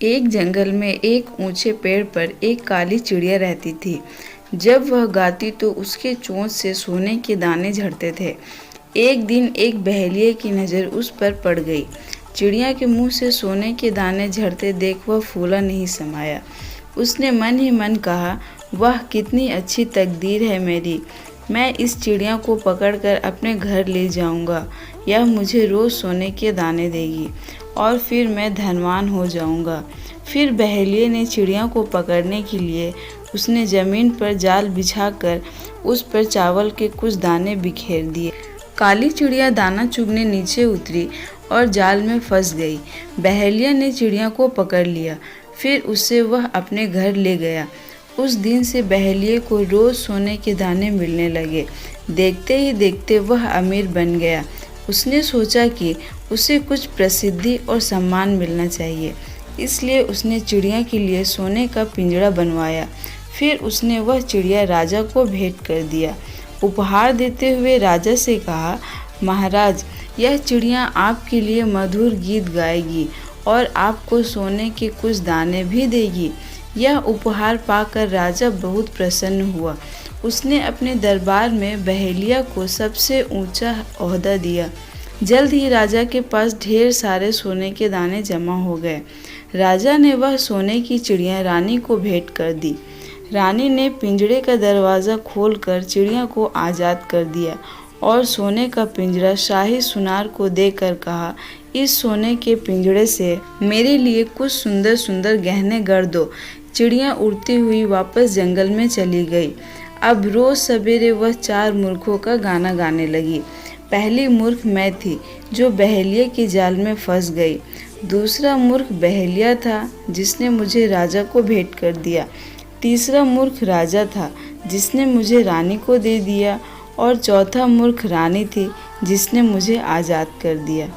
एक जंगल में एक ऊंचे पेड़ पर एक काली चिड़िया रहती थी। जब वह गाती तो उसके चोंच से सोने के दाने झड़ते थे। एक दिन एक बहेलिए की नज़र उस पर पड़ गई। चिड़िया के मुंह से सोने के दाने झड़ते देख वह फूला नहीं समाया। उसने मन ही मन कहा, वाह कितनी अच्छी तकदीर है मेरी। मैं इस चिड़िया को पकड़कर अपने घर ले जाऊंगा। यह मुझे रोज़ सोने के दाने देगी और फिर मैं धनवान हो जाऊंगा। फिर बहेलिए ने चिड़िया को पकड़ने के लिए उसने ज़मीन पर जाल बिछाकर उस पर चावल के कुछ दाने बिखेर दिए। काली चिड़िया दाना चुगने नीचे उतरी और जाल में फंस गई। बहेलिया ने चिड़िया को पकड़ लिया, फिर उससे वह अपने घर ले गया। उस दिन से बहेलिए को रोज़ सोने के दाने मिलने लगे। देखते ही देखते वह अमीर बन गया। उसने सोचा कि उसे कुछ प्रसिद्धि और सम्मान मिलना चाहिए, इसलिए उसने चिड़िया के लिए सोने का पिंजरा बनवाया। फिर उसने वह चिड़िया राजा को भेंट कर दिया। उपहार देते हुए राजा से कहा, महाराज, यह चिड़िया आपके लिए मधुर गीत गाएगी और आपको सोने के कुछ दाने भी देगी। यह उपहार पाकर राजा बहुत प्रसन्न हुआ। उसने अपने दरबार में बहेलिया को सबसे ऊंचा ओहदा दिया। जल्द ही राजा के पास ढेर सारे सोने के दाने जमा हो गए। राजा ने वह सोने की चिड़िया रानी को भेंट कर दी। रानी ने पिंजरे का दरवाज़ा खोलकर चिड़िया को आज़ाद कर दिया और सोने का पिंजरा शाही सुनार को देकर कहा, इस सोने के पिंजरे से मेरे लिए कुछ सुंदर सुंदर गहने गढ़ दो। चिड़िया उड़ती हुई वापस जंगल में चली गई। अब रोज़ सवेरे वह 4 मूर्खों का गाना गाने लगी। पहली मूर्ख मैं थी जो बहेलिए के जाल में फंस गई। दूसरा मूर्ख बहेलिया था जिसने मुझे राजा को भेंट कर दिया। तीसरा मूर्ख राजा था जिसने मुझे रानी को दे दिया और चौथा मूर्ख रानी थी जिसने मुझे आज़ाद कर दिया।